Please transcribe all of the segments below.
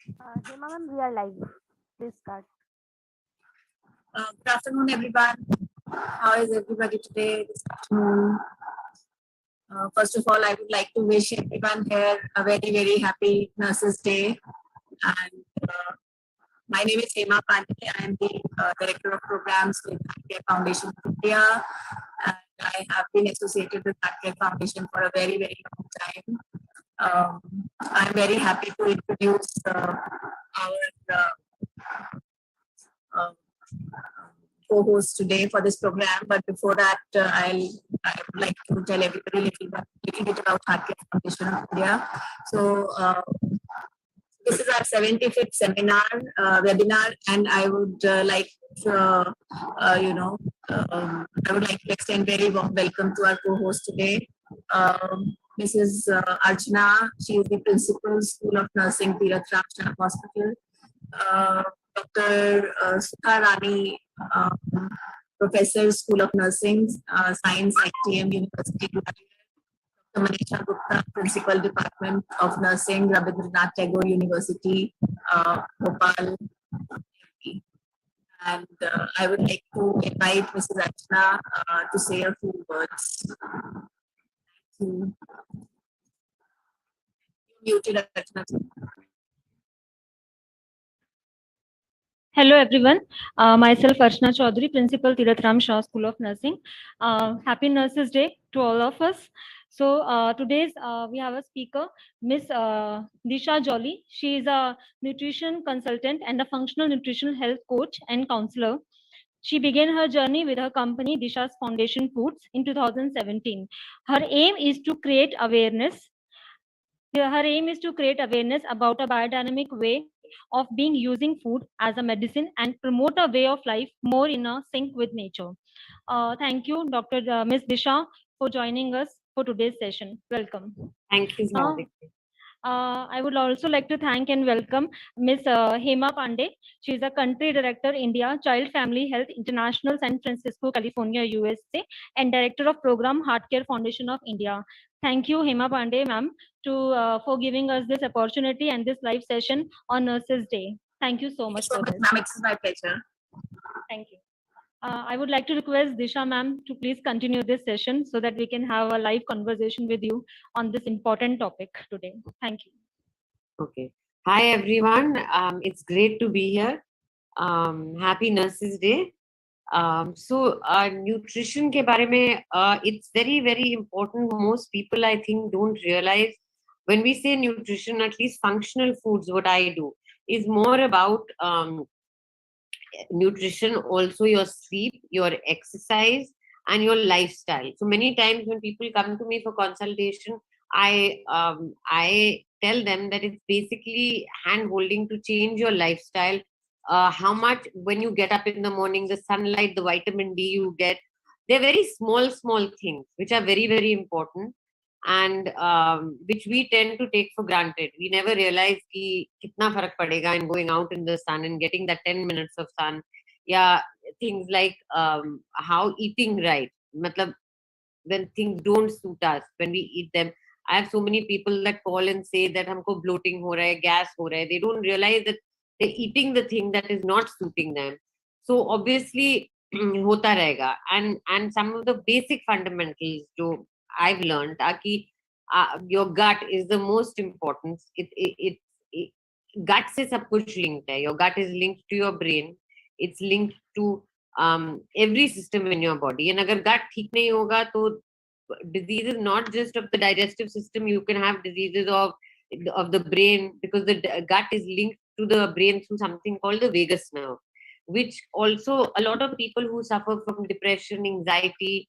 Hey, ma'am, we are live. Please start. Good afternoon, everyone. How is everybody today this afternoon? First of all, I would like to wish everyone here a very, very happy Nurses Day. And my name is Hema Pandey. I am the Director of Programs with Healthcare Foundation of India. And I have been associated with Healthcare Foundation for a very, very long time. I'm very happy to introduce our uh, co-host today for this program. But before that, I would like to tell everybody little bit about Healthcare Foundation of India. So this is our 75th seminar webinar, and I would like I would like to extend very warm welcome to our co-host today. Mrs. Archana, she is the principal, School of Nursing, Tirath Ramshah Hospital. Dr. Sudha Rani, Professor, School of Nursing, Science at TM University. Dr. Manisha Gupta, Principal, Department of Nursing, Rabindranath Tagore University, Bhopal. And I would like to invite Mrs. Archana to say a few words. You muted, Archana. Hello everyone, myself Archana Chaudhary, Principal Tirath Ramshah School of Nursing. Happy Nurses Day to all of us. So today's we have a speaker, Miss Disha Jolly. She is a nutrition consultant and a functional nutritional health coach and counselor. She began her journey with her company Disha's Foundation Foods in 2017. Her aim is to create awareness Her aim is to create awareness about a biodynamic way of being using food as a medicine and promote a way of life more in a sync with nature. Thank you, Dr. Ms. Disha, for joining us for today's session. Welcome. Thank you, Uh, I would also like to thank and welcome Ms. Hema Pandey. She is a Country Director, India, Child Family Health International, San Francisco, California, USA, and Director of Program Heartcare Foundation of India. Thank you, Hema Pandey, ma'am, for giving us this opportunity and this live session on Nurses Day. Thank you so much for this. ma'am. It's my pleasure. Thank you. I would like to request Disha ma'am to please continue this session so that we can have a live conversation with you on this important topic today. Thank you. Okay. Hi, everyone. It's great to be here. Happy Nurses Day. Nutrition ke bare mein, it's very, very important. Most people, I think, don't realize when we say nutrition, at least functional foods, what I do is more about nutrition, also your sleep, your exercise, and your lifestyle. So many times when people come to me for consultation, I tell them that it's basically hand holding to change your lifestyle. How much when you get up in the morning, the sunlight, the vitamin D you get, they're very small things which are very, very important, and which we tend to take for granted. We never realize ki kitna farak padega in going out in the sun and getting that 10 minutes of sun. Yeah, things like how eating right. Matlab, when things don't suit us, when we eat them. I have so many people that call and say that humko bloating ho raha hai, gas ho raha hai. They don't realize that they're eating the thing that is not suiting them. So obviously, hota rahega. And some of the basic fundamentals jo I've learned are ki, your gut is the most important. It gut se sab kuch linked hai. Your gut is linked to your brain. It's linked to every system in your body. And agar gut theek nahi hoga, to diseases not just of the digestive system, you can have diseases of the brain, because the gut is linked to the brain through something called the vagus nerve, which also a lot of people who suffer from depression, anxiety,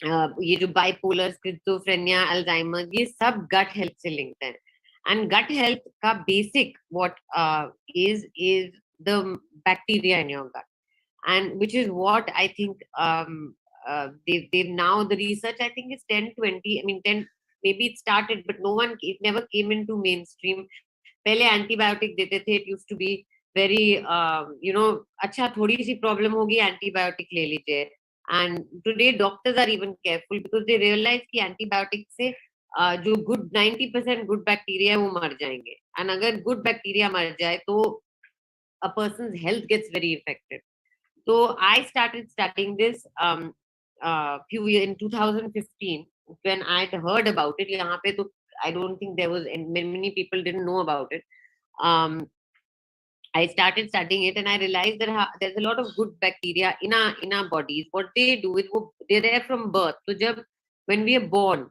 ये जो bipolar, schizophrenia, Alzheimer, ये सब gut health से linked है. And gut health का basic what is the bacteria in your gut, and which is what I think they've now, the research I think is 10-20, I mean 10, maybe it started, but it never came into mainstream. पहले antibiotic देते थे, it used to be very अच्छा थोड़ी सी problem होगी antibiotic ले लीजिए. And today doctors are even careful because they realize कि antibiotic से जो गुड 90% गुड बैक्टीरिया है वो मर जाएंगे, एंड अगर गुड बैक्टीरिया मर जाए तो a person's health gets very affected. So I started studying this few years in 2015 when I'd heard about it. यहाँ पे तो I don't think there was many people didn't know about it. Um, I started studying it and I realized that there's a lot of good bacteria in our bodies. What they do is they're there from birth. So when we are born,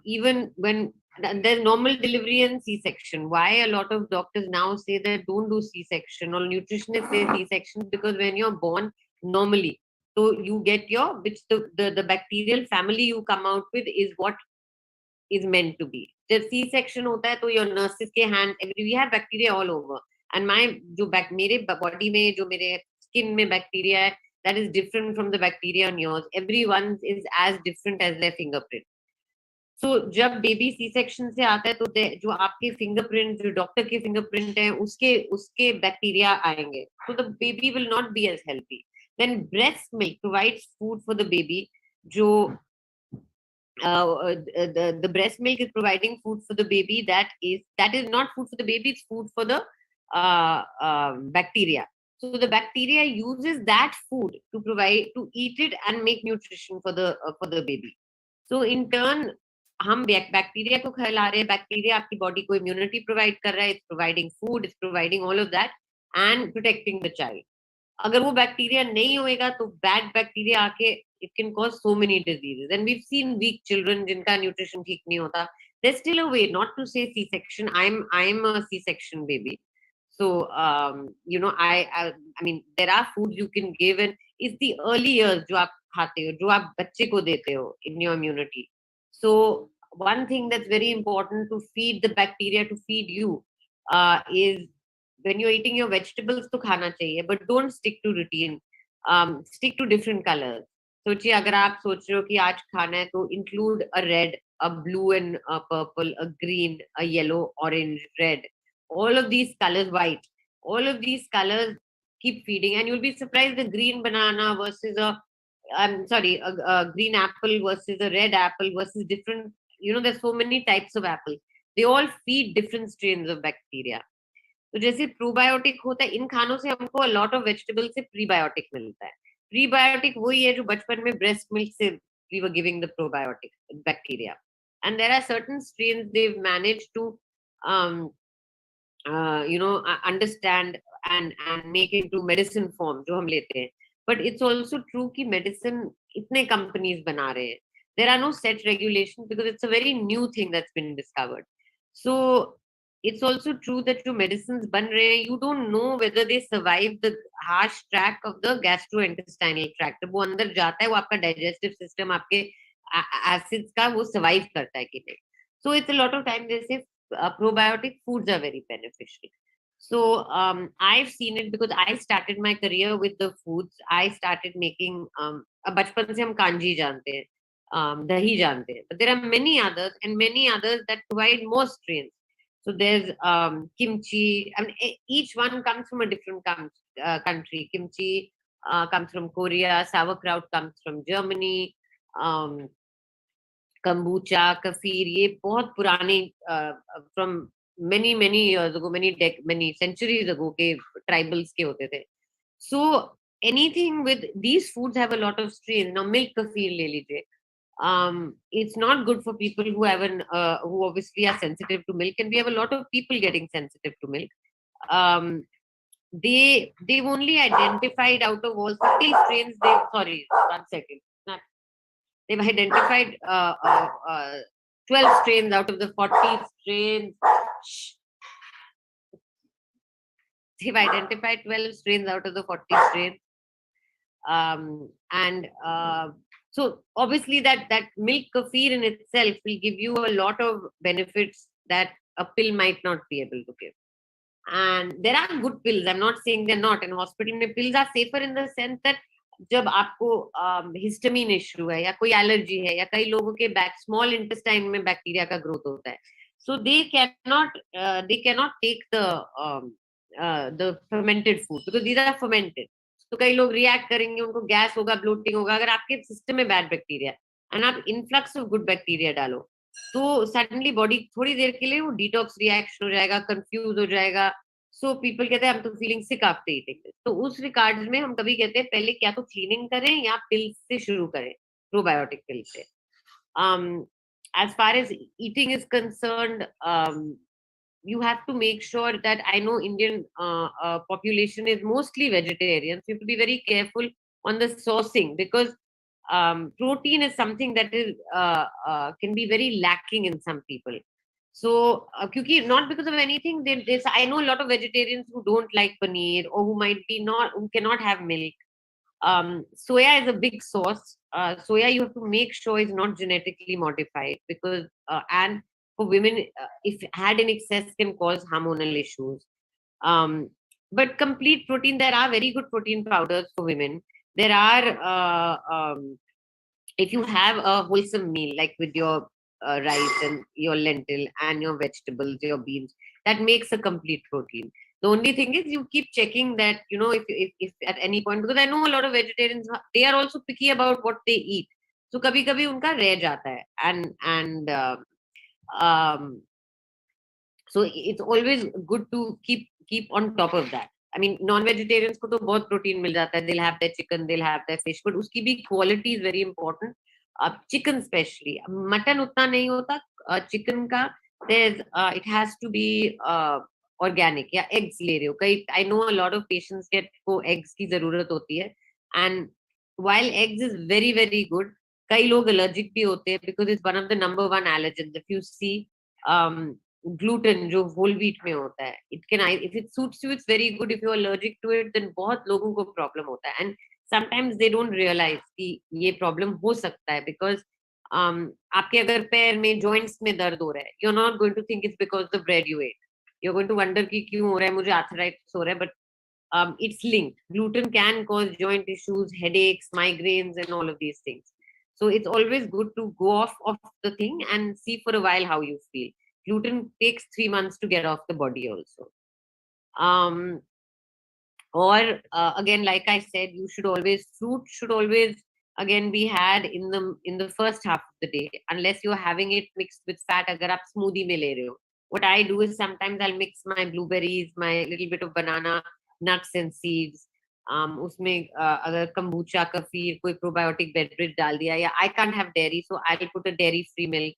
even when there's normal delivery and C-section. Why a lot of doctors now say that don't do C-section, or nutritionists say C-section, because when you're born normally, so you get which the bacterial family you come out with is what is meant to be. जब C section होता है तो your nurses के hand we have bacteria all over, and my जो मेरे body में जो मेरे स्किन में बैक्टीरिया है that is different from the bacteria on yours. Everyone is as different as their fingerprint. So जब बेबी सी सेक्शन से आता है तो जो आपके फिंगरप्रिंट, जो डॉक्टर के फिंगरप्रिंट है, उसके बैक्टीरिया आएंगे, so the baby will not be as healthy. Then breast milk provides food for the baby. जो the breast milk is providing food for the baby that is not food for the baby, it's food for the bacteria. So the bacteria uses that food to eat it and make nutrition for the baby. So in turn हम bacteria को खिला रहे हैं, bacteria आपकी body को immunity provide कर रहा है, it's providing food, it's providing all of that and protecting the child. अगर वो बैक्टीरिया नहीं होएगा तो बैड बैक्टीरिया आके it can cause so many diseases, and we've seen weak children जिनका न्यूट्रिशन ठीक नहीं होता. There's still a way, not to say C-section. I'm a C-section baby, so I mean there are foods you can give, and it's the early years जो आप खाते हो, जो आप बच्चे को देते हो in your immunity. So one thing that's very important to feed the bacteria, to feed you, is when you're eating your vegetables तो खाना चाहिए, but don't stick to routine. Stick to different colors. सोचिए अगर आप सोच रहे हो कि आज खाना है तो include a red, a blue and a purple, a green, a yellow, orange, red, all of these colors, white, all of these colors keep feeding, and you'll be surprised the green banana versus a green apple versus a red apple versus different, there's so many types of apples. They all feed different strains of bacteria. तो जैसे probiotic होता है, इन खानों से हमको a lot of vegetables से prebiotic मिलता है. प्रीबायोटिक वही है जो बचपन में ब्रेस्ट मिल्क से we were giving the probiotic bacteria, and there are certain strains they've managed to understand and make into medicine form जो हम लेते हैं. But it's also true कि medicine इतने companies बना रहे हैं. There are no set regulations because it's a very new thing that's been discovered. So it's also true that जो medicines बन रहे हैं, you don't know whether they survive the harsh track of the gastrointestinal tract. वो अंदर जाता है, वो आपका digestive system, आपके acids का वो survive करता है कि नहीं. So it's a lot of time they say probiotic foods are very beneficial. So I've seen it because I started my career with the foods. I started making बचपन से हम कांजी जानते हैं, दही जानते हैं, but there are many others that provide more strains. So there's kimchi. I mean, each one comes from a different country. Kimchi comes from Korea. Sauerkraut comes from Germany. Kombucha, kefir, ये बहुत पुराने from many years ago, many centuries ago के tribals के होते थे. So anything with these foods have a lot of strains. Now milk kefir ले लीजिए. It's not good for people who who obviously are sensitive to milk, and we have a lot of people getting sensitive to milk. They've only identified out of all 40 strains. Sorry, 1 second. They've identified 12 strains out of the 40 strains. They've identified 12 strains out of the 40 strains. So obviously that milk kefir in itself will give you a lot of benefits that a pill might not be able to give. And there are good pills. I'm not saying they're not. In hospital में pills are safer in the sense that जब आपको histamine issue है या कोई allergy है या कई लोगों के स्मॉल इंटेस्टाइन में बैक्टीरिया का ग्रोथ होता है, so they cannot take the fermented food because these are fermented. तो कई लोग रिएक्ट करेंगे, उनको गैस होगा, ब्लोटिंग होगा. अगर आपके सिस्टम में बैड बैक्टीरिया एंड आप इनफ्लक्स ऑफ गुड बैक्टीरिया डालो, तो सडनली बॉडी थोड़ी देर के लिए वो डिटॉक्स रिएक्शन हो जाएगा, कंफ्यूज हो जाएगा. सो पीपल कहते हैं हम तो feeling sick after eating this. तो उस रिगार्ड्स में हम कभी कहते हैं पहले क्या तो क्लीनिंग करें या पिल्स से शुरू करें, प्रोबायोटिक पिल से. As far as eating is concerned, you have to make sure that I know Indian population is mostly vegetarian. So you have to be very careful on the sourcing, because protein is something that is can be very lacking in some people. So not because of anything, I know a lot of vegetarians who don't like paneer, or who cannot have milk. Soya is a big source. Soya you have to make sure is not genetically modified, because and for women, if had in excess can cause hormonal issues. Um, but complete protein, there are very good protein powders for women. There are if you have a wholesome meal like with your rice and your lentil and your vegetables, your beans, that makes a complete protein. The only thing is you keep checking that, if at any point, because I know a lot of vegetarians, they are also picky about what they eat. So kabhi kabhi unka reh jata hai. Um, so it's always good to keep on top of that. I mean, non-vegetarians को तो बहुत protein मिल जाता है. They'll have their chicken, they'll have their fish, but उसकी भी quality is very important. Chicken especially, mutton उतना नहीं होता. Chicken का it has to be organic. या eggs ले रहे हो, कई I know a lot of patients को eggs की जरूरत होती है, and while eggs is very very good, कई लोग allergic भी होते हैं because it's one of the number one allergens. If you see gluten जो whole wheat में होता है, if it suits you it's very good. If you're allergic to it, then बहुत लोगों को problem होता है, and sometimes they don't realize कि ये problem हो सकता है, because आपके अगर पैर में joints में दर्द हो रहा है, you're not going to think it's because the bread you ate. You're going to wonder कि क्यों हो रहा है, मुझे arthritis हो रहा है, but it's linked. Gluten can cause joint issues, headaches, migraines, and all of these things. So it's always good to go off of the thing and see for a while how you feel. Gluten takes 3 months to get off the body also. Or again, like I said, fruit should always again be had in the first half of the day, unless you're having it mixed with fat. Agar aap smoothie mein le rahe ho. What I do is sometimes I'll mix my blueberries, my little bit of banana, nuts and seeds. उसमें अगर kombucha का फिर कोई probiotic beverage डाल दिया, या I can't have dairy, so I'll put a dairy free milk.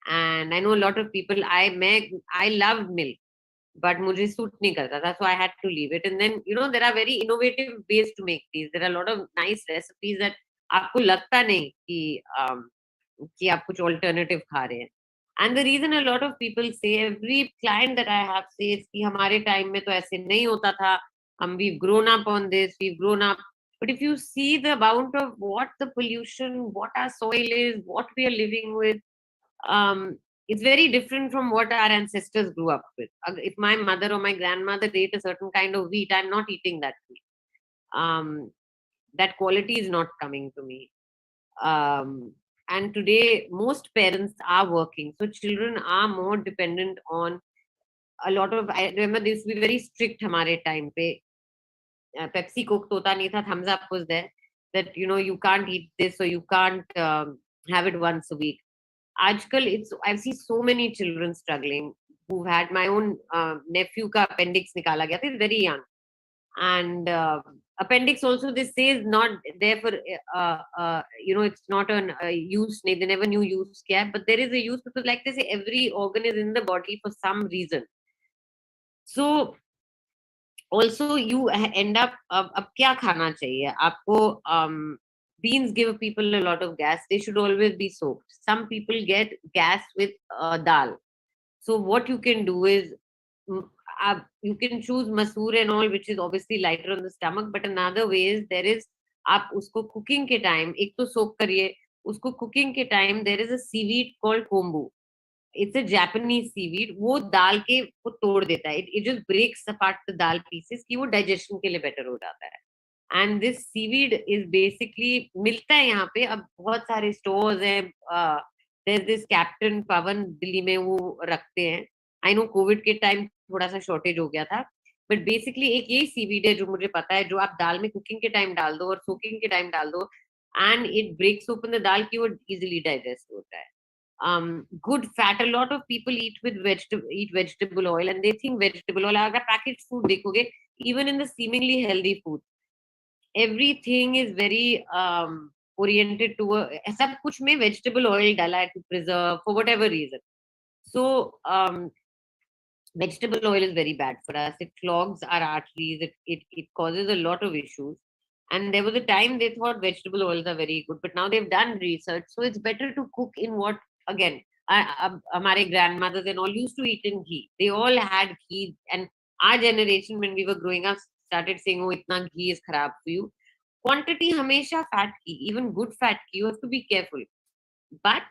And I know a lot of people, I love milk, but मुझे suit नहीं करता था, so I had to leave it. And then there are very innovative ways to make these. There are a lot of nice recipes that आपको लगता नहीं कि आप कुछ alternative खा रहे हैं. And the reason a lot of people say, every client that I have says कि हमारे time में तो ऐसे नहीं होता था, we've grown up on this, we've grown up. But if you see the amount of what the pollution, what our soil is, what we are living with, it's very different from what our ancestors grew up with. If my mother or my grandmother ate a certain kind of wheat, I'm not eating that wheat. That quality is not coming to me. And today, most parents are working, so children are more dependent on a lot of. I remember this to be very strict. हमारे time पे Pepsi Coke तो होता नहीं था, Thumbs Up was there. That you can't eat this, or you can't have it once a week. Aajkal I've seen so many children struggling who've had. My own nephew ka appendix nikala gaya tha, he's very young, and appendix also they say is not there for it's not an use. They never knew use kya, but there is a use, because like they say, every organ is in the body for some reason. So also you end up अब क्या खाना चाहिए आपको. Beans give people a lot of gas. They should always be soaked. Some people get gas with dal. So what you can do is you can choose masoor and all, which is obviously lighter on the stomach. But another way is आप उसको cooking के time एक तो soak करिए. उसको cooking के time there is a seaweed called kombu. It's a Japanese seaweed. वो दाल के वो तोड़ देता है. It just breaks apart the dal pieces कि वो digestion के लिए better हो जाता है. And this seaweed is basically मिलता है यहाँ पे. अब बहुत सारे stores हैं. There's this Captain Pavan Delhi में वो रखते हैं. I know COVID के time थोड़ा सा shortage हो गया था. But basically एक यही seaweed है जो मुझे पता है, जो आप दाल में cooking के time डाल दो और soaking के time डाल दो, and it breaks open the दाल कि वो easily digest होता है. good fat. A lot of people eat vegetable oil, and they think vegetable oil. अगर packaged food देखोगे, even in the seemingly healthy food, everything is very oriented to सब कुछ में vegetable oil डाला है to preserve for whatever reason. So vegetable oil is very bad for us. It clogs our arteries. It causes a lot of issues. And there was a time they thought vegetable oils are very good, but now they've done research. So it's better to cook in what, again, our grandmothers and all used to eat in ghee. They all had ghee. And our generation, when we were growing up, started saying, oh, itna ghee is kharab for you. Quantity hamesha fat ki, even good fat ki, you have to be careful. But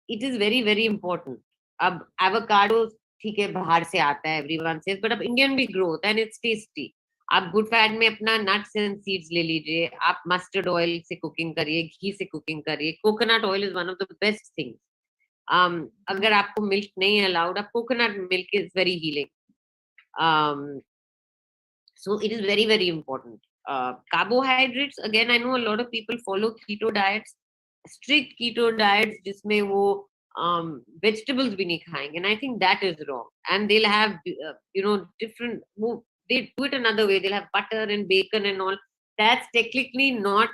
it is very, very important. अब avocado ठीक है बाहर से आता है everyone says, but अब Indian भी grow होता है and it's tasty. आप good fat में अपना nuts and seeds ले लीजिए, आप mustard oil से cooking करिए, घी से cooking करिए. Coconut oil is one of the best things. अगर आपको milk नहीं है allowed, आप coconut milk is very healing. So it is very, very important. Carbohydrates, again, I know a lot of people follow keto diets, strict keto diets, जिसमें वो vegetables भी नहीं खाएंगे, and I think that is wrong. And they'll have different. They do it another way. They'll have butter and bacon and all. That's technically not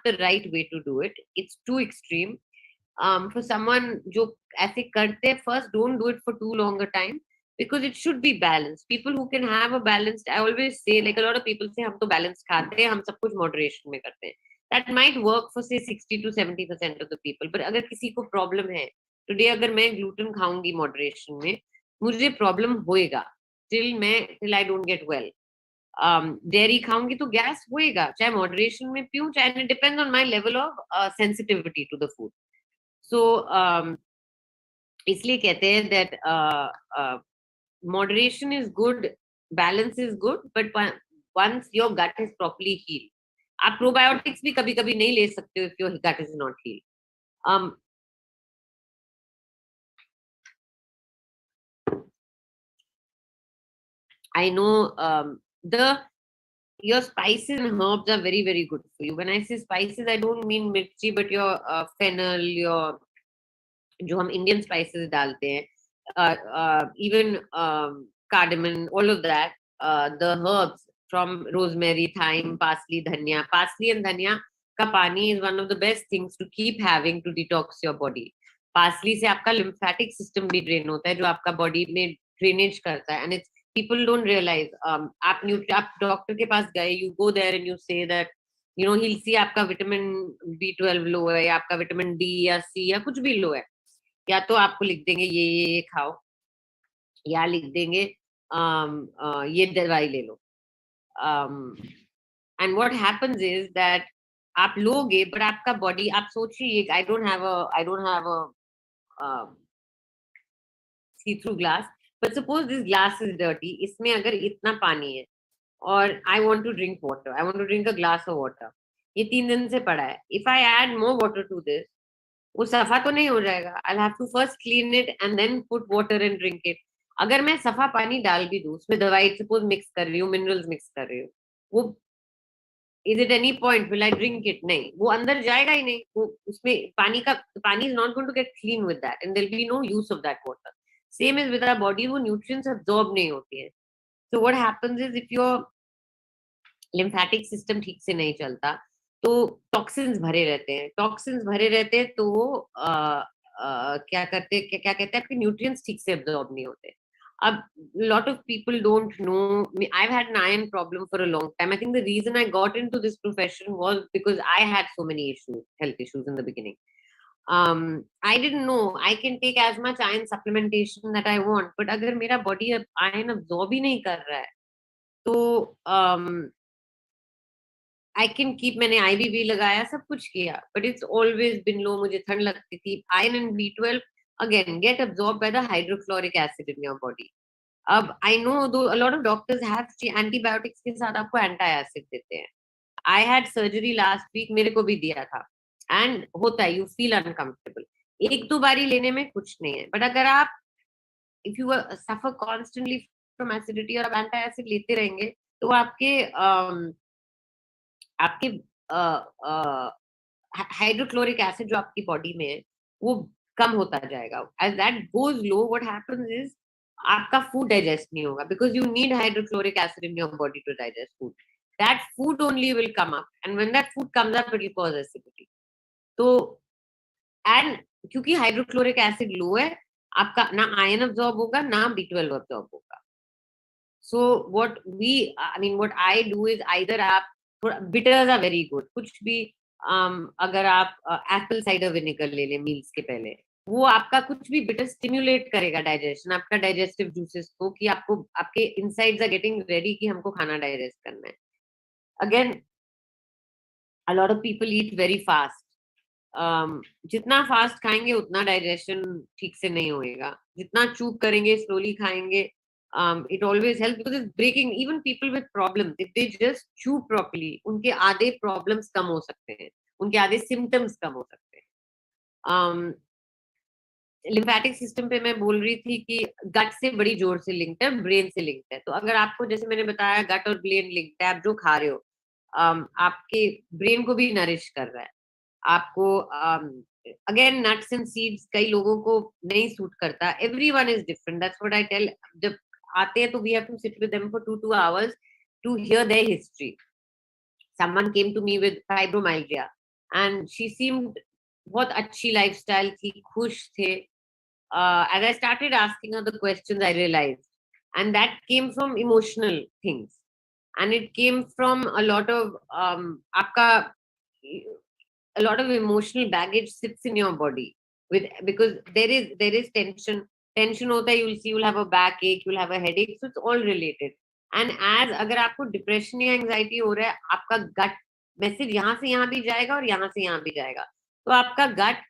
the right way to do it. It's too extreme. For someone जो ऐसे करते हैं, first don't do it for too long a time. Because it should be balanced. People who can have a balanced, I always say, like a lot of people say, हम तो balanced खाते हैं, हम सब कुछ moderation में करते हैं. That might work for say 60 to 70% of the people. But अगर किसी को problem है, today अगर मैं gluten खाऊंगी moderation में, मुझे problem होएगा. Till I don't get well. Dairy खाऊंगी तो gas होएगा, चाहे moderation में पीऊं, चाहे it depends on my level of sensitivity to the food. So इसलिए कहते हैं that moderation is good, balance is good, but once your gut is properly healed, आप probiotics भी कभी कभी नहीं ले सकते हो if your gut is not healed. I know your spices and herbs are very, very good for you. When I say spices, I don't mean mirchi, but your fennel, your जो हम Indian spices डालते हैं, even cardamom, all of that, the herbs from rosemary, thyme, parsley, dhania. Parsley and dhania का पानी is one of the best things to keep having to detox your body. Parsley से आपका lymphatic system भी drain होता है, जो आपका body में drainage करता है, and it's people don't realize. आप doctor के पास गए, you go there and you say that he'll see आपका vitamin B12 low है, या आपका vitamin D या C या कुछ भी low है, या तो आपको लिख देंगे ये खाओ, या लिख देंगे ये दवाई ले लो. And what happens is that आप लोगे, बट आपका बॉडी, आप सोचिए, I don't have a see through glass, but suppose this glass is dirty, इसमें अगर इतना पानी है और I want to drink water, I want to drink a glass of water, ये 3 दिन से पड़ा है. If I add more water to this, वो सफा तो नहीं हो जाएगा. I have to first clean it and then put water and drink it. अगर मैं सफा पानी डाल भी दूं, उसमें दवाई सपोज मिक्स कर रही हूँ, मिनरल्स मिक्स कर रही हूँ, वो is it any point will I drink it? नहीं, वो अंदर जाएगा ही नहीं. वो उसमें पानी is not going to get clean with that, and there will be no use of that water. Same is with our body, वो न्यूट्रिएंट्स अब्सॉर्ब नहीं होती है. So what happens is, if your lymphatic system ठीक से नहीं चलता, तो toxins भरे रहते हैं. तो वो क्या कहते हैं, आपके न्यूट्रिएंट्स ठीक से अब्सॉर्ब नहीं होते. अब lot of people don't know me. I've had an iron problem for a long time. I think the reason I got into this profession was because I had so many health issues in the beginning. I didn't know I can take as much iron supplementation that I want, but अगर मेरा body iron absorb ही नहीं कर रहा है, तो I can keep. मैंने आईवीवी लगाया, सब कुछ किया, but it's always been low. मुझे ठंड लगती थी. Iron and B12 again get absorb by the hydrochloric acid in your body. अब I know though a lot of doctors have antibiotics के साथ आपको एंटी एसिड देते हैं. I had surgery last week, मेरे को भी दिया था, एंड होता है, यू फील अनकंफर्टेबल. एक दो बारी लेने में कुछ नहीं है, बट अगर आप if you suffer constantly from acidity और आप एंटी एसिड लेते रहेंगे, तो आपके हाइड्रोक्लोरिक एसिड जो आपकी बॉडी में है, वो कम होता जाएगा. As that goes low, what happens is आपका food digest नहीं होगा, because you need hydrochloric acid in your body to digest food. That food only will come up, and when that food comes up, it will cause acidity. तो and क्योंकि hydrochloric acid लो है, आपका ना ion absorb होगा ना B12 absorb होगा. So what I do is either आप थोड़ा bitters are very good. कुछ भी अगर आप एप्पल साइडर विनेगर ले लें मील्स के पहले, वो आपका कुछ भी बिटर स्टिम्युलेट करेगा डाइजेशन, आपका डाइजेस्टिव जूसेस को, कि आपको आपके इनसाइड्स आर गेटिंग रेडी कि हमको खाना डाइजेस्ट करना है. Again a lot of people eat very fast. जितना फास्ट खाएंगे उतना डाइजेशन ठीक से नहीं होएगा. जितना चूक करेंगे, स्लोली खाएंगे, it always helps because it's breaking. Even people with problems, if they just chew properly, उनके आधे problems कम हो सकते हैं, उनके आधे symptoms कम हो सकते हैं. लिम्फेटिक सिस्टम पे मैं बोल रही थी कि गट से बड़ी जोर से लिंक्ड है, ब्रेन से लिंक्ड है. तो अगर आपको, जैसे मैंने बताया, गट और ब्रेन लिंक्ड है, आप जो खा रहे हो आपके ब्रेन को भी नरिश कर रहा है. आपको अगेन नट्स एंड सीड्स कई लोगों को नहीं सूट करता. Everyone is different. That's what I tell. जब आते हैं तो we have to sit with them for 2 hours to hear their history. Someone came to me with fibromyalgia and she seemed बहुत अच्छी लाइफस्टाइल थी, खुश थे. As I started asking her the questions, I realized, and that came from emotional things, and it came from a lot of आपका a lot of emotional baggage sits in your body with, because there is tension hota hai, you'll have a backache, you'll have a headache, so it's all related. And as अगर आपको depression या anxiety हो रहा है, आपका गट message यहाँ से यहाँ भी जाएगा और यहाँ से यहाँ भी जाएगा. तो आपका गट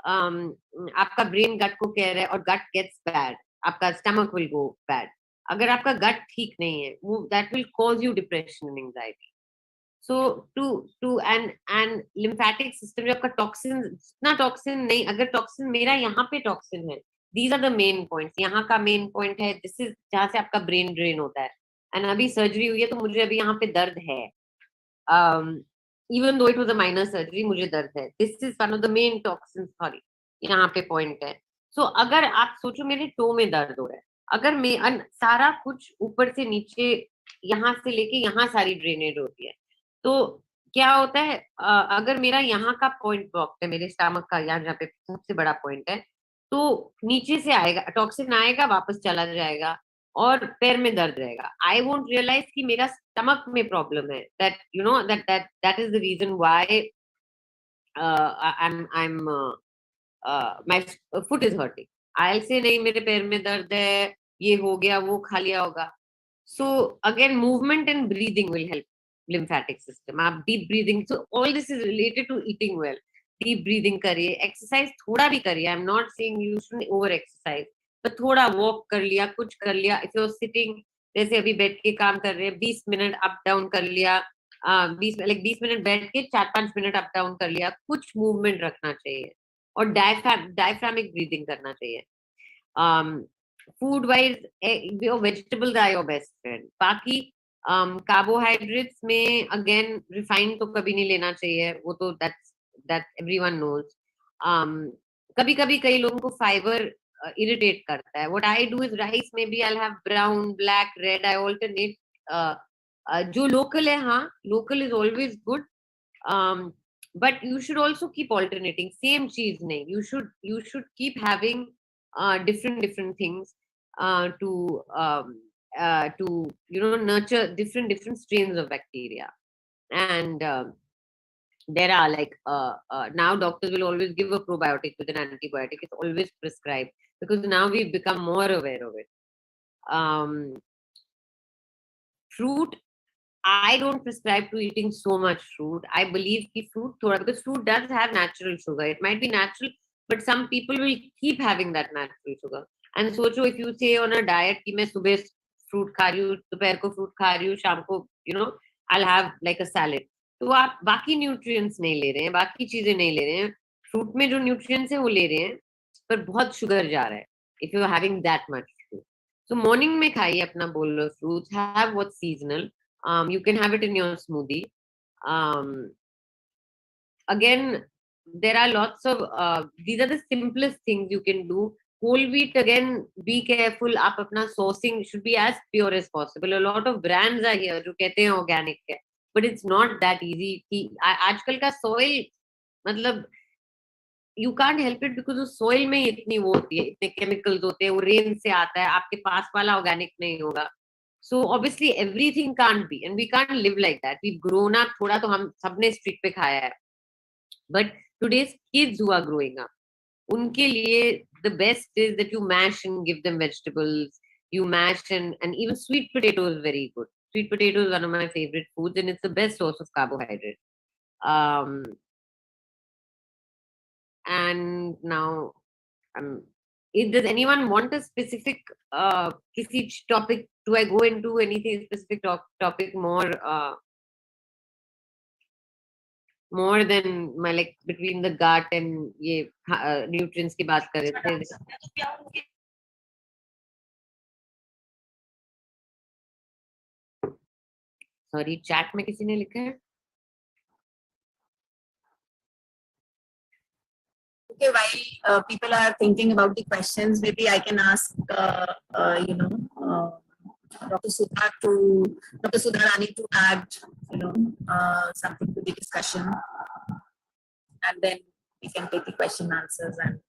आपका ब्रेन गट को कह रहा है और गट गेट्स बैड, आपका स्टमक विल गो बैड. अगर आपका गट ठीक नहीं है, वो that will cause you depression and anxiety. So and lymphatic system, जो आपका टॉक्सिन, जितना टॉक्सिन नहीं, अगर टॉक्सिन मेरा यहाँ पे टॉक्सिन है, these are the main points. यहाँ का मेन पॉइंट है, दिस इज जहाँ से आपका ब्रेन ड्रेन होता है. एंड अभी सर्जरी हुई है तो मुझे अभी यहाँ पे दर्द है. Even though it was a minor surgery, मुझे दर्द है. This is one of the main toxin, sorry, यहाँ पे पॉइंट है. सो अगर आप सोचो मेरे टो में दर्द हो रहा है, अगर मैं सारा कुछ ऊपर से नीचे, यहाँ से लेके यहाँ सारी ड्रेनेज होती है, तो क्या होता है, अगर मेरा यहाँ का पॉइंट ब्लॉक है, मेरे स्टमक का यहाँ पे सबसे बड़ा पॉइंट है, तो नीचे से आएगा टॉक्सिन, आएगा वापस चला जाएगा और पैर में दर्द रहेगा. आई वोंट रियलाइज कि मेरा स्टमक में प्रॉब्लम है. That you know that is the reason why I'm my foot is hurting. I'll say नहीं, मेरे पैर में दर्द है, ये हो गया, वो खा लिया होगा. So again, movement and breathing will help lymphatic system. आप deep breathing, so all this is related to eating well. Deep breathing करिए, exercise थोड़ा भी करिए. I'm not saying you shouldn't over exercise, but थोड़ा walk कर लिया, कुछ कर लिया. If you're sitting, जैसे अभी बैठ के काम कर रहे हैं, 20 मिनट अप डाउन कर लिया, 20 मिनट बैठ के 4-5 मिनट अप डाउन कर लिया, कुछ मूवमेंट रखना चाहिए. और डायफ्रामिक ब्रीदिंग करना चाहिए. Food wise vegetables are your best friend. बाकी कार्बोहाइड्रेट्स में अगेन रिफाइंड तो कभी नहीं लेना चाहिए, वो तो दैट एवरीवन नोज. कभी कभी कई लोगों को फाइबर इरिटेट करता है. What I do is rice में भी I have brown, black, red, I alternate. जो लोकल है, हाँ, local is always good. But you should also keep alternating. Same cheese nahi. You should keep having different things to nurture different strains of bacteria. And there are like now doctors will always give a probiotic with an antibiotic. It's always prescribed because now we've become more aware of it. Fruit, I don't prescribe to eating so much fruit. I believe कि fruit thoda, because fruit does have natural sugar. It might be natural, but some people will keep having that natural sugar. And सोचो, if you say on a diet कि मैं सुबह fruit खा रही हूँ, दोपहर को fruit खा रही हूँ, शाम को I'll have like a salad. तो आप बाकी nutrients नहीं ले रहे हैं, बाकी चीजें नहीं ले रहे हैं. fruit में जो nutrients है वो ले रहे हैं, पर बहुत sugar जा रहा है. If you're having that much fruit, so morning में खाइए अपना bowl of fruits. Have what's seasonal. You can have it in your smoothie. Again, there are lots of these are the simplest things you can do. Whole wheat, again, be careful. आप अपना sourcing should be as pure as possible. A lot of brands are here जो कहते हैं organic है, but it's not that easy. कि आजकल का soil, मतलब you can't help it because उस soil में इतनी वो होती है, इतने chemicals होते हैं, वो rain से आता है, आपके पास वाला organic नहीं होगा. So obviously everything can't be, and we can't live like that. We've grown up, थोड़ा तो हम सबने street पे खाया है, but today's kids who are growing up, unke liye the best is that you mash and give them vegetables. You mash and even sweet potato is very good. Sweet potato is one of my favorite foods, and it's the best source of carbohydrate. Um, and now, does anyone want a specific kisi topic? Do I go into anything specific topic more than my, like, between the gut and ये nutrients की बात कर रहे थे. Sorry, chat में किसी ने लिखा है? Okay, while people are thinking about the questions, maybe I can ask, Dr. Sudha Rani to add, something to the discussion, and then we can take the question answers. And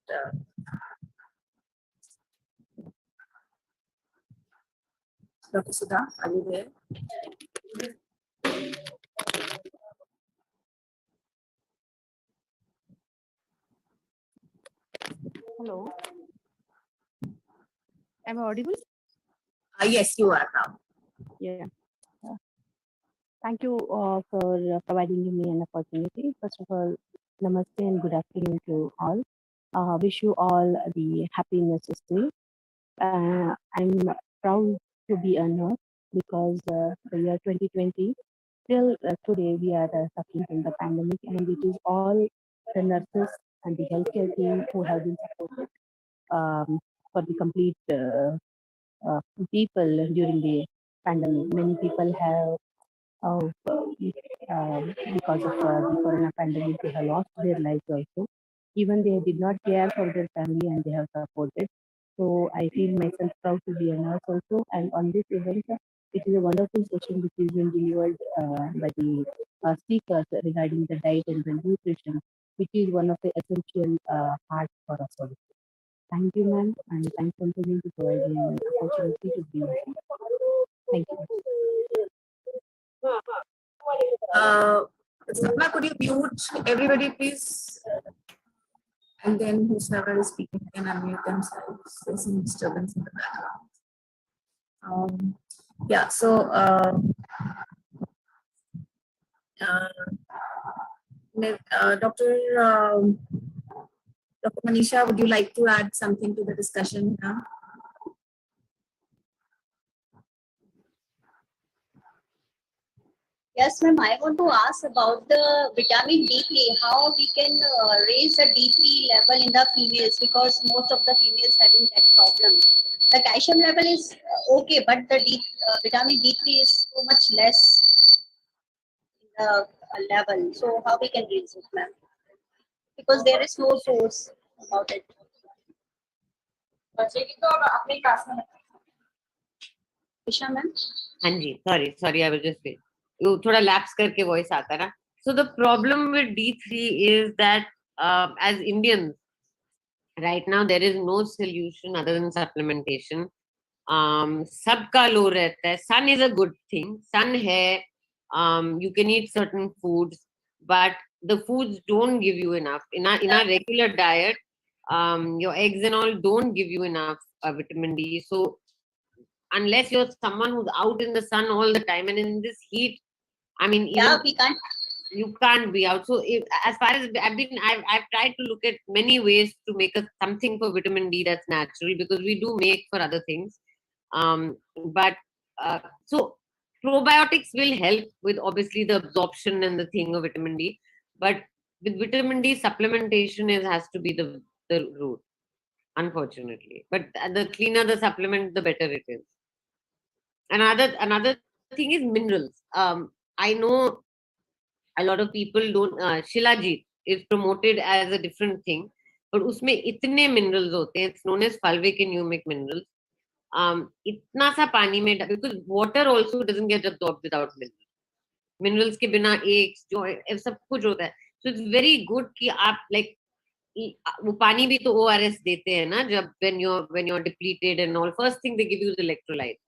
Dr. Sudha, are you there? Hello. Am I audible? Yes, you are now. Yeah. Thank you for providing me an opportunity. First of all, namaste and good afternoon to all. Wish you all the happiness day. I'm proud to be a nurse because the year 2020 till today we are suffering from the pandemic, and it is all the nurses and the healthcare team who have been supported for the complete people during the pandemic. Many people have because of the corona pandemic, they have lost their lives also. Even they did not care for their family and they have supported. So I feel myself proud to be a nurse also. And on this event, it is a wonderful session which is being delivered by the speakers regarding the diet and the nutrition, which is one of the essential parts for us also. Thank you, ma'am, and thanks once again to provide me an opportunity to be here. Thank you. Sapna, could you mute everybody, please? And then whoever is speaking can unmute themselves. There's some disturbance in the background. Yeah, so Dr. Manisha, would you like to add something to the discussion now? Yes, ma'am. I want to ask about the vitamin D3. How we can raise the D3 level in the females, because most of the females having that problem. The calcium level is okay, but the vitamin D3 is so much less in the level. So how we can raise it, ma'am? Because there is no source about it. Isha, ma'am? हाँ जी, sorry, I was just saying. वो थोड़ा lapse करके voice आता है ना. So the problem with D3 is that as Indians, right now there is no solution other than supplementation. सबका low रहता है. Sun is a good thing. Sun है. You can eat certain foods, but the foods don't give you enough. In our regular diet, your eggs and all don't give you enough vitamin D. So unless you're someone who's out in the sun all the time, and in this heat, I mean, Yeah, we can't. You can't be out. So as far as I've tried to look at many ways to make something for vitamin D that's natural, because we do make for other things. But so probiotics will help with obviously the absorption and the thing of vitamin D. But with vitamin D, supplementation has to be the route, unfortunately. But the cleaner the supplement, the better it is. Another thing is minerals. I know a lot of people don't. Shilajit, is promoted as a different thing, but उसमें इतने minerals होते हैं, it's known as fulvic and humic minerals. इतना सा पानी में, because water also doesn't get absorbed without minerals. Minerals के बिना eggs, जो सब कुछ होता है. So it's very good कि आप like वो पानी भी तो ORS देते हैं ना, जब when you're depleted and all, first thing they give you is electrolytes.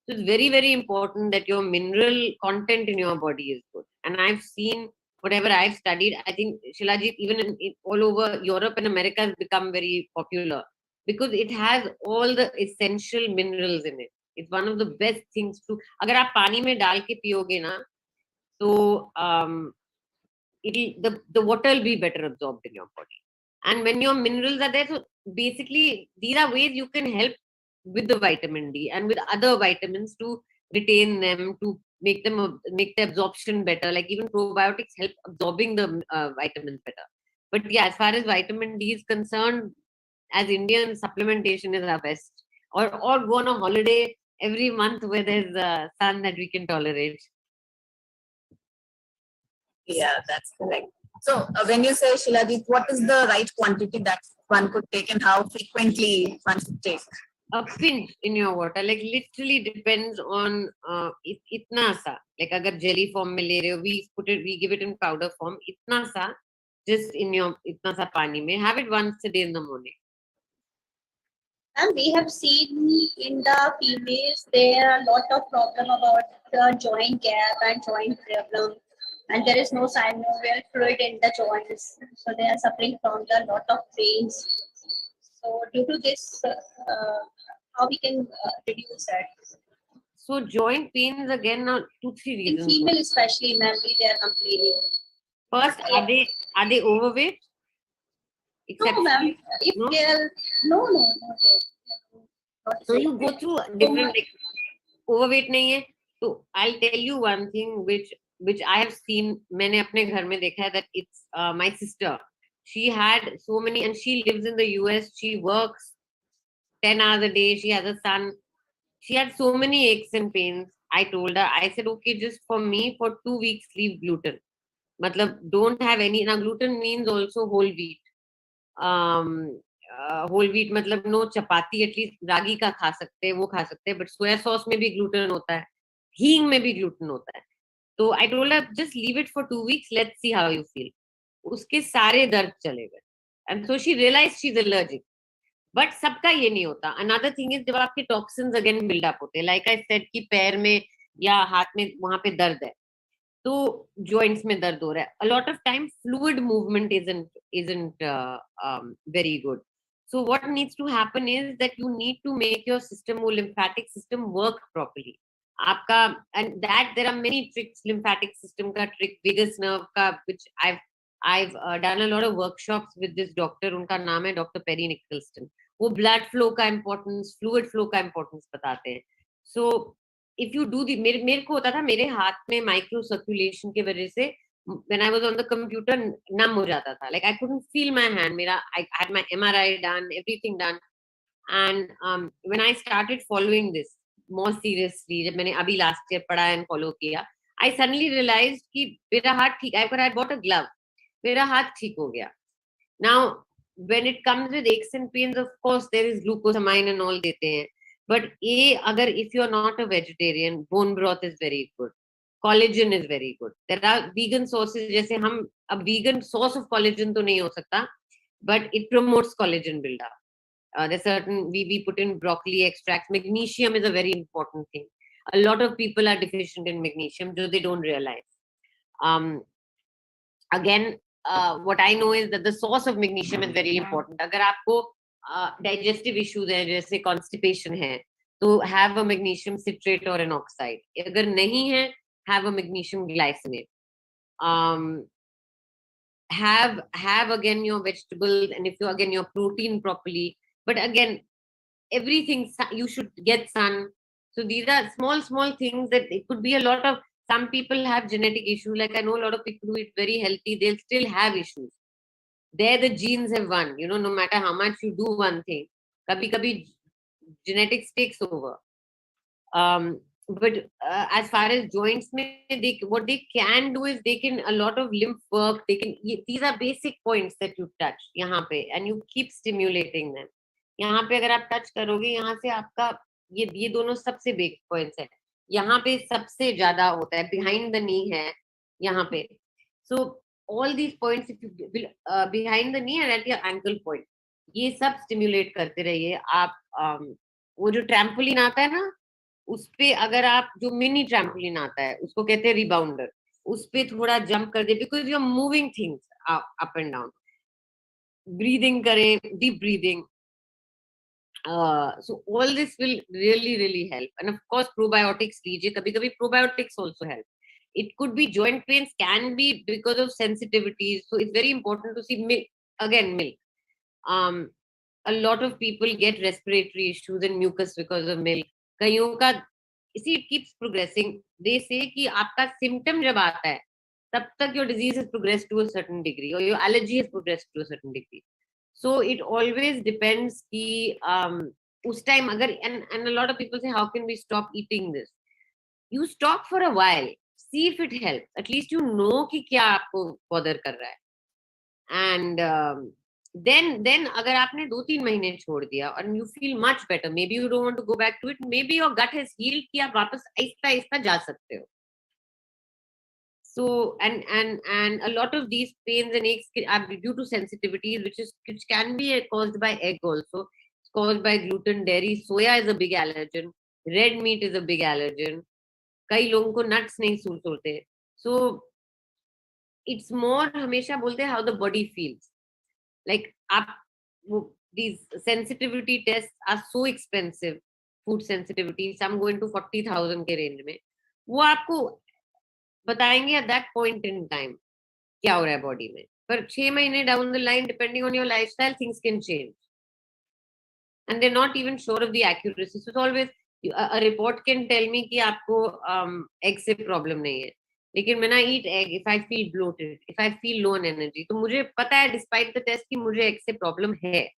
So it's very, very important that your mineral content in your body is good. And I've seen, whatever I've studied, I think Shilajit, even in all over Europe and America, has become very popular because it has all the essential minerals in it. It's one of the best things to, अगर आप पानी में डाल के पियोगे ना, तो the water will be better absorbed in your body. And when your minerals are there, so basically these are ways you can help with the vitamin D and with other vitamins to retain them, to make the absorption better. Like even probiotics help absorbing the vitamins better. But yeah, as far as vitamin D is concerned, as Indian, supplementation is our best. Or go on a holiday every month where there's sun that we can tolerate. Yeah, that's correct. So when you say, Shilajit, what is the right quantity that one could take and how frequently one should take? A pinch in your water, like literally depends on itna sa. Like agar jelly form mein le rahe ho, we give it in powder form. Itna sa, just in your itna sa pani mein. Have it once a day in the morning. And we have seen in the females there are a lot of problem about the joint gap and joint problem, and there is no synovial fluid in the joints, so they are suffering from a lot of pains. So due to this, how we can reduce that? So joint pains again are 2-3 In reasons. female especially, mainly they are complaining. First, are they overweight? No, ma'am. If No? they are no. Not So you go through different, like overweight नहीं है, तो I'll tell you one thing which I have seen, मैंने अपने घर में देखा है, that it's my sister. She had so many, and she lives in the US. She works 10 hours a day. She has a son. She had so many aches and pains. I told her, I said, okay, just for me, for 2 weeks, leave gluten. Matlab, don't have any. Now, gluten means also whole wheat. Whole wheat मतलब no चपाती, at least रागी का खा सकते हैं, वो खा सकते हैं, but soya sauce में भी ग्लूटेन होता है, हींग में भी ग्लूटेन होता है. तो I told her just leave it for 2 weeks, let's see how you feel. उसके सारे दर्द चले गए, and so she realise she is allergic. But सबका ये नहीं होता. अनदर थिंग इज, जब आपके टॉक्सिन्स अगेन बिल्डअप होते हैं, लाइक आई सेड कि पैर में या हाथ में वहां पे दर्द है, तो joints में दर्द हो रहा है, a lot of time fluid movement isn't very good. So what needs to happen is that you need to make your system, or lymphatic system, work properly. आपका, and that there are many tricks, lymphatic system का trick, vagus nerve का, which I've done a lot of workshops with this doctor. उनका नाम है Dr. Perry Nicholson. वो blood flow का importance, fluid flow का importance बताते हैं. So if you do the, मेरे को होता था, मेरे हाथ में माइक्रो सर्कुलेशन की वजह से when I was on the computer नम हो जाता था, like I couldn't feel my hand. I had my MRI done, everything done, and when I started following this more seriously, जब मैंने अभी last year पढ़ा and follow किया, I suddenly realized कि मेरा हाथ ठीक, I bought a glove, मेरा हाथ ठीक हो गया. Now when it comes with aches and pains, of course there is glucosamine and all देते हैं. But if you're not a vegetarian, bone broth is very good. Collagen is very good. There are vegan sources, जैसे हम अब vegan source of collagen तो नहीं हो सकता, but it promotes collagen buildup. There's certain, we put in broccoli extracts. Magnesium is a very important thing. A lot of people are deficient in magnesium, though they don't realize. Again, what I know is that the source of magnesium is very important. अगर आपको digestive issues हैं, जैसे constipation है, तो have a magnesium citrate or an oxide. अगर नहीं है, have a magnesium glycinate. Have again your vegetables, and if you again your protein properly. But again, everything, you should get sun. So these are small things that it could be a lot of. Some people have genetic issues. Like I know a lot of people who eat very healthy, they'll still have issues. There the genes have won. No matter how much you do one thing, kabhi genetics takes over. but as far as joints mein, what they can do is they can a lot of lymph work. These are basic points that you touch यहाँ पे, and you keep stimulating them. यहाँ पे अगर आप touch करोगे, यहाँ से आपका ये दोनों सबसे बिग पॉइंट्स है. यहाँ पे सबसे ज्यादा होता है, बिहाइंड द नी है यहाँ पे. So all these points, if you behind the knee and at your ankle point, ये सब स्टिम्युलेट करते रहिए आप. वो जो ट्रैम्पोलिन आता है ना, उस पे अगर आप, जो मिनी ट्रैम्पोलिन आता है उसको कहते हैं रिबाउंडर, उस पे थोड़ा जंप कर दे, because you are moving things up and down. Breathing करें, deep breathing. So all this will really help. And of course probiotics लीजिए, कभी कभी probiotics also help. It could be joint pains, can be because of sensitivities, so it's very important to see milk. Again, milk. A lot of people get respiratory issues and mucus because of milk. कईयों का, see, it keeps progressing. They say कि आपका symptom जब आता है, तब तक your disease has progressed to a certain degree, or your allergy has progressed to a certain degree. So it always depends कि उस time अगर, and a lot of people say, how can we stop eating this? You stop for a while, see if it helps. At least you know कि क्या आपको bother कर रहा है. And then अगर आपने 2-3 महीने छोड़ दिया and you feel much better, maybe you don't want to go back to it, maybe your gut has healed कि आप वापस आहिस्ता जा सकते हो. So and a lot of these pains and aches are due to sensitivities, which can be caused by egg also. It's caused by gluten, dairy, soya is a big allergen, red meat is a big allergen. कई लोगों को nuts नहीं suit होते. So it's more, हमेशा बोलते हैं how the body feels. Like आप these sensitivity tests are so expensive. Food sensitivity, some go into 40,000 के range में. वो आपको बताएंगे at that point in time क्या हो रहा है body में. पर 6 महीने down the line, depending on your lifestyle, things can change. And they're not even sure of the accuracy. So it's always, a report can tell me कि आपको egg से problem नहीं है. लेकिन when I eat egg, if I feel bloated, if I feel low on energy, तो मुझे पता है despite the test कि मुझे egg से problem है.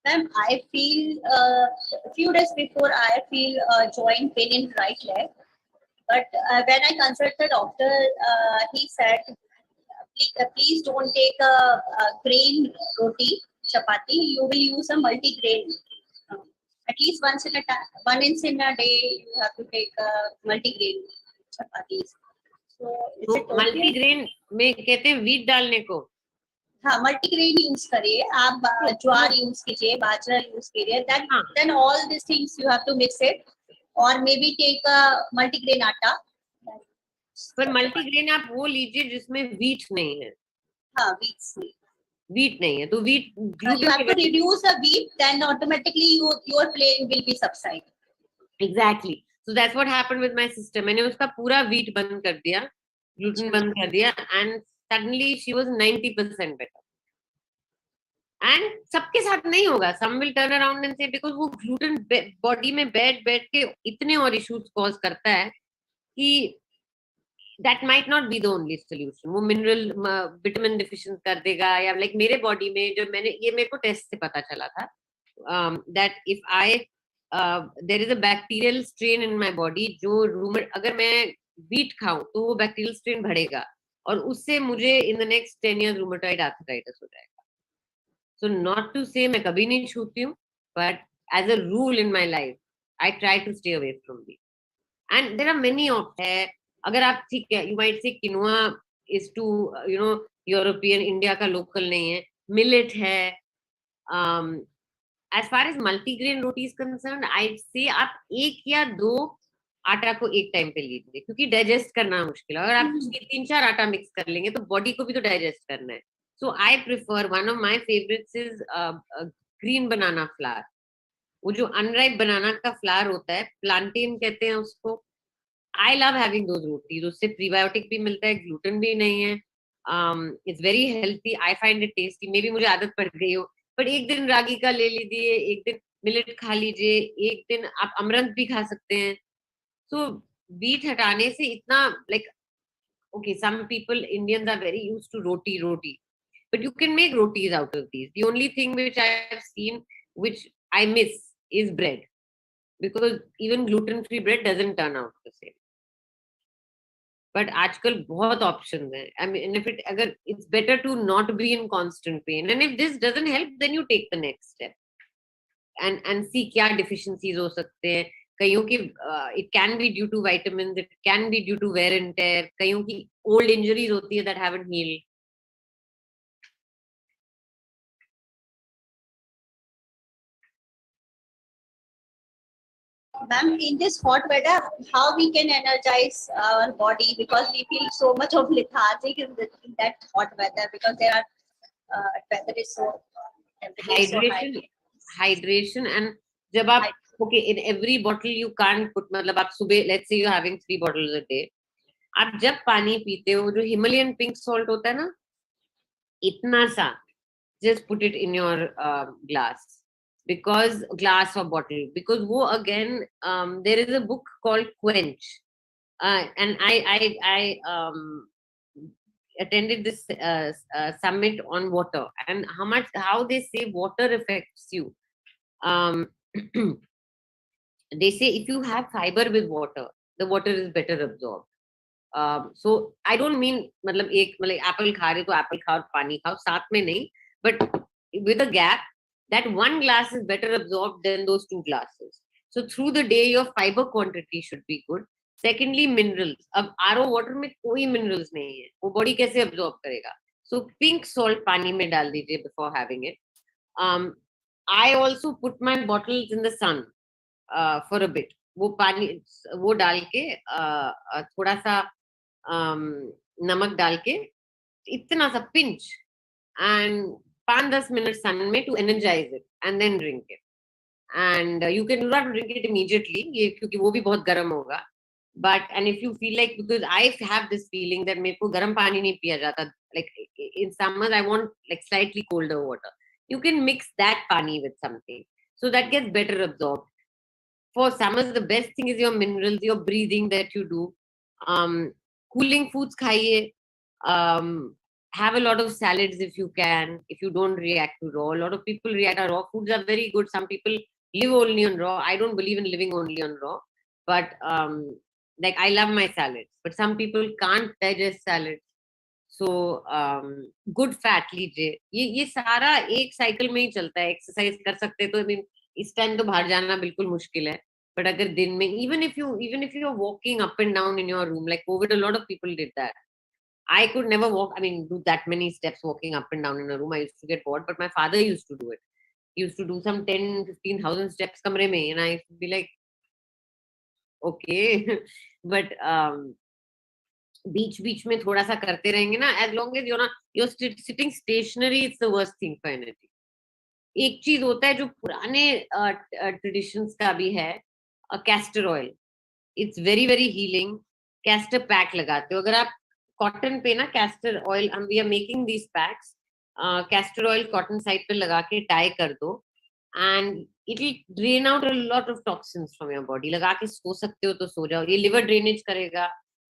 Ma'am, I feel a few days before I feel joint pain in right leg, but when I consulted the doctor, he said, please don't take a grain roti, chapati. You will use a multi-grain. At least once in a day, you have to take multi-grain chapatis. So is it okay? Multi-grain में कहते हैं wheat डालने को. हाँ, multigrain use करिए आप, ज्वार use कीजिए, बाजरा use कीजिए. Then all these things you have to mix it, or maybe take a multigrain आटा. पर मल्टीग्रेन आप वो लीजिए जिसमें wheat नहीं है. हाँ, wheat नहीं है तो wheat. You have to reduce the wheat, then automatically your pain will be subside. Exactly. So that's what happened with my sister. मैंने उसका पूरा wheat बंद कर दिया, gluten बंद कर दिया, and suddenly she was 90% better. And सबके साथ नहीं होगा. Some will turn around and say because वो gluten body में बैठ के इतने और issues cause करता है कि that might not be the only solution. वो mineral vitamin deficient कर देगा, या like मेरे body में जब मेरे को test से पता चला था that if I there is a bacterial strain in my body जो अगर मैं wheat खाऊं तो वो bacterial strain बढ़ेगा और उससे मुझे in the next 10 years rheumatoid arthritis हो जाएगा. So not to say मैं कभी नहीं छूती हूँ, but as a rule in my life I try to stay away from wheat. And there are many of है. अगर आप ठीक है, you might say quinoa is too European, India का local नहीं है. Millet है. As far as multigrain roti is concerned, I'd say आप 1 या 2 आटा को एक टाइम पे लीजिए, क्योंकि डाइजेस्ट करना मुश्किल है. अगर आप 3-4 आटा मिक्स कर लेंगे तो बॉडी को भी तो डाइजेस्ट करना है. So I prefer, one of my favorites is green banana flour. वो जो unripe banana का flour होता है, plantain कहते हैं उसको. I love having those rotis. उससे prebiotic भी मिलता है, gluten भी नहीं है. It's very healthy. I find it tasty. Maybe मुझे आदत पड़ गई हो, but एक दिन रागी का ले लीजिए, एक दिन मिलेट खा लीजिए, एक दिन आप अमरंत भी खा सकते हैं. So wheat हटाने से इतना, like, okay, some people, Indians are very used to roti. but you can make rotis out of these. The only thing which I have seen, which I miss, is bread, because even gluten-free bread doesn't turn out the same. But आजकल बहुत options हैं. I mean, if it's better to not be in constant pain, and if this doesn't help, then you take the next step and see क्या deficiencies हो सकते हैं. कईयों की it can be due to vitamins, it can be due to wear and tear. कईयों की old injuries होती है that haven't healed. Ma'am, in this hot weather, how we can energize our body, because we feel so much of lethargic in that hot weather, because there are weather is so temperature is so high. Hydration and जब आप okay, in every bottle you can't put, मतलब आप सुबह, let's say you're having 3 bottles a day, आप जब पानी पीते हो, जो Himalayan pink salt होता है ना, इतना सा, just put it in your glass, because glass or bottle, because wo again, there is a book called Quench, and I attended this summit on water, and how they say water affects you. They say if you have fiber with water, the water is better absorbed. So I don't mean मतलब apple खा रहे तो apple खाओ और पानी खाओ साथ में नहीं, but with a gap, that one glass is better absorbed than those 2 glasses. So through the day your fiber quantity should be good. Secondly, minerals. अब RO water में कोई minerals नहीं है, वो body कैसे absorb करेगा? So pink salt पानी में डाल दीजिए before having it. I also put my bottles in the sun for a bit. वो पानी वो डाल के थोड़ा सा नमक डाल के इतना सा pinch and 5-10 minutes sun में to energize it and then drink it. And you can not drink it immediately ये क्योंकि वो भी बहुत गर्म होगा. But and if you feel like, because I have this feeling that मेरे को गर्म पानी नहीं पिया जाता, like in summers I want like slightly colder water. You can mix that pani with something, so that gets better absorbed. For summers, the best thing is your minerals, your breathing that you do. Cooling foods khaiye. Have a lot of salads if you can, if you don't react to raw. A lot of people react to raw foods are very good. Some people live only on raw. I don't believe in living only on raw. But like I love my salads. But some people can't digest salads. So good fat लीजिए. ये सारा एक cycle में ही चलता है. Exercise कर सकते तो I mean इस टाइम तो बाहर जाना बिल्कुल मुश्किल है. But अगर दिन में, even if you're walking up and down in your room, like COVID, a lot of people did that. I could never walk, I mean, do that many steps walking up and down in a room. I used to get bored, but my father used to do it. He used to do some 10-15,000 steps kamre mein, and I used to be like, okay. But बीच में थोड़ा सा करते रहेंगे ना, as long as you're sitting stationary, it's the worst thing for energy. एक चीज होता है जो पुराने ट्रेडिशंस का भी है, castor oil. It's very very healing. Castor pack लगाते हो अगर आप कॉटन पे ना, castor oil, we are making these packs. Castor oil cotton side पे लगा के टाई कर दो, and it will drain out a lot of toxins from your body. लगा के सो सकते हो तो सो जाओ. ये लिवर ड्रेनेज करेगा.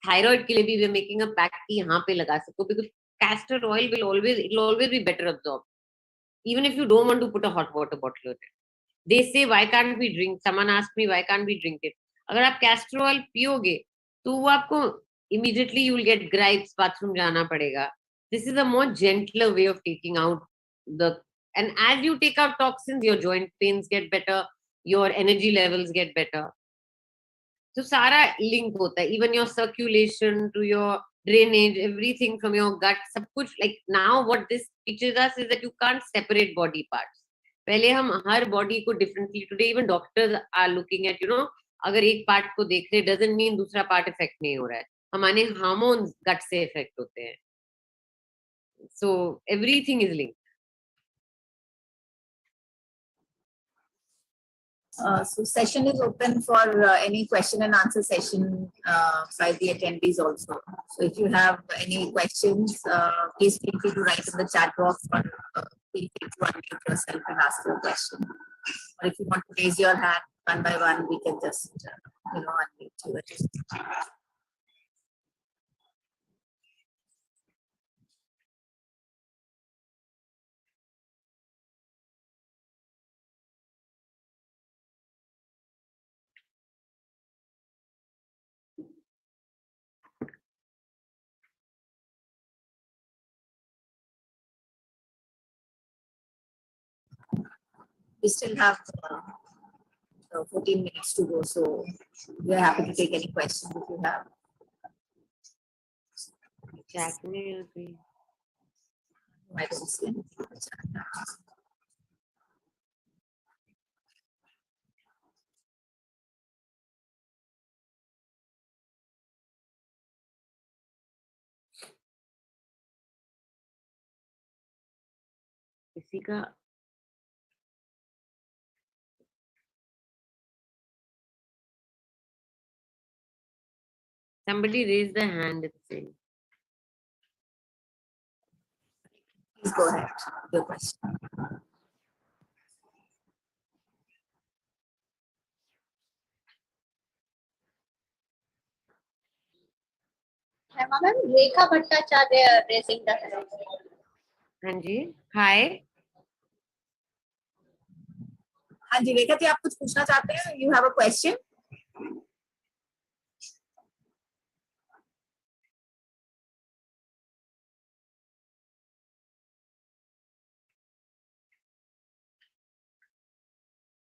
थायराइड के लिए भी we are making a pack की यहाँ पे लगा सकते हो, because castor oil will always be better absorb, even if you don't want to put a hot water bottle with it. They say, why can't we drink? Someone asked me, why can't we drink it? अगर आप castor oil पियोगे तो वो आपको immediately you will get gripes, bathroom जाना पड़ेगा. This is a more gentler way of taking out and as you take out toxins, your joint pains get better, your energy levels get better. So सारा link होता है, even your circulation to your drainage, everything from your gut, सब कुछ. Like now what this teaches us is that you can't separate body parts. पहले हम हर body को differently, today even doctors are looking at, अगर एक part को देख रहे doesn't mean दूसरा part effect नहीं हो रहा है. हमारे hormones gut से effect होते हैं. So everything is linked. So session is open for any question and answer session by the attendees also. So if you have any questions, please feel free to write in the chat box, or feel free to unmute yourself and ask your question. Or if you want to raise your hand one by one, we can just unmute you. we still have 14 minutes to go, so we are happy to take any questions if you have. Chat में agree. I don't see anything. किसी का somebody raised the hand, it's saying. Please go ahead with your question. Ma'am, Rekha Bhattacharya raising the hand. हाँ जी, hi. हाँ जी, रेखा जी, आप कुछ पूछना चाहते हैं? You have a question?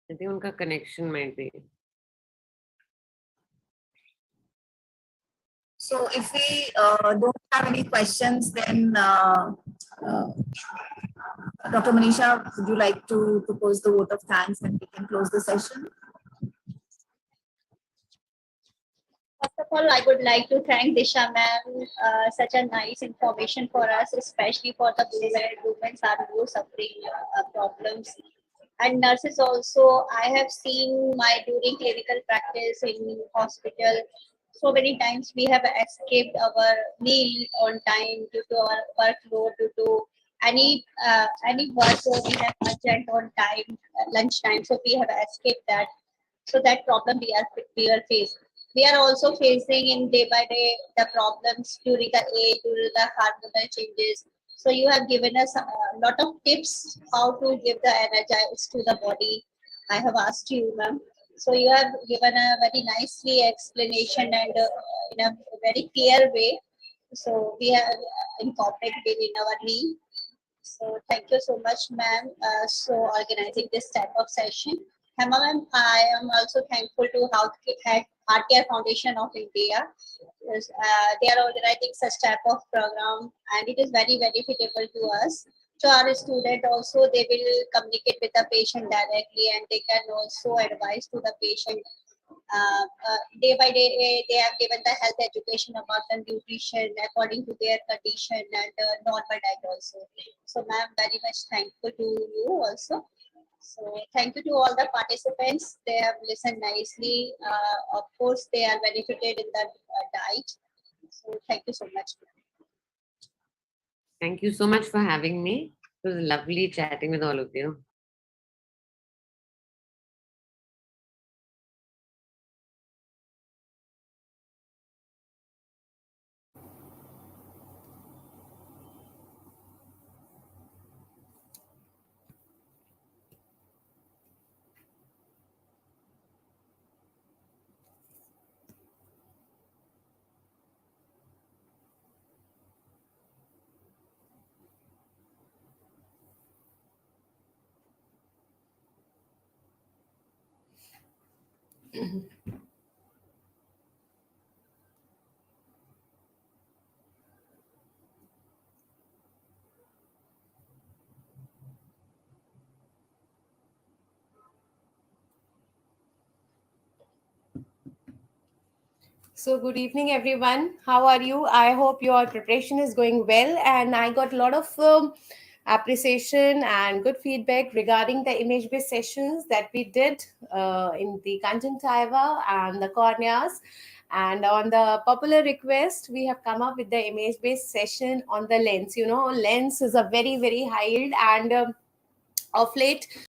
I think उनका connection might be. So if we don't have any questions, then Dr. Manisha, would you like to propose the vote of thanks and we can close the session? First of all, I would like to thank Disha ma'am, such a nice information for us, especially for the women. Women are more suffering problems. And nurses also, I have seen my during clinical practice in hospital, so many times we have escaped our meal on time due to our workload, due to any work we have urgent on time, lunch time, so we have escaped that. So that problem we are faced. We are also facing in day by day the problems during the age, during the hormonal changes. So you have given us a lot of tips how to give the energize to the body. I have asked you, ma'am. So you have given a very nicely explanation and in a very clear way. So we have incorporated it in our leave. So thank you so much, ma'am, so organizing this type of session. Hema ma'am, I am also thankful to Healthcare Foundation of India. Yes, they are organizing such type of program, and it is very benefitable to us. To our student also, they will communicate with the patient directly, and they can also advise to the patient day by day. They have given the health education about the nutrition according to their condition and normal diet also. So, ma'am, very much thankful to you also. So, thank you to all the participants. They have listened nicely. Of course, they are benefited in the diet. So, thank you so much. Thank you so much for having me. It was lovely chatting with all of you. So good evening, everyone. How are you? I hope your preparation is going well. And I got a lot of appreciation and good feedback regarding the image-based sessions that we did in the conjunctiva and the corneas. And on the popular request, we have come up with the image-based session on the lens. You know, lens is a very, very high yield and of late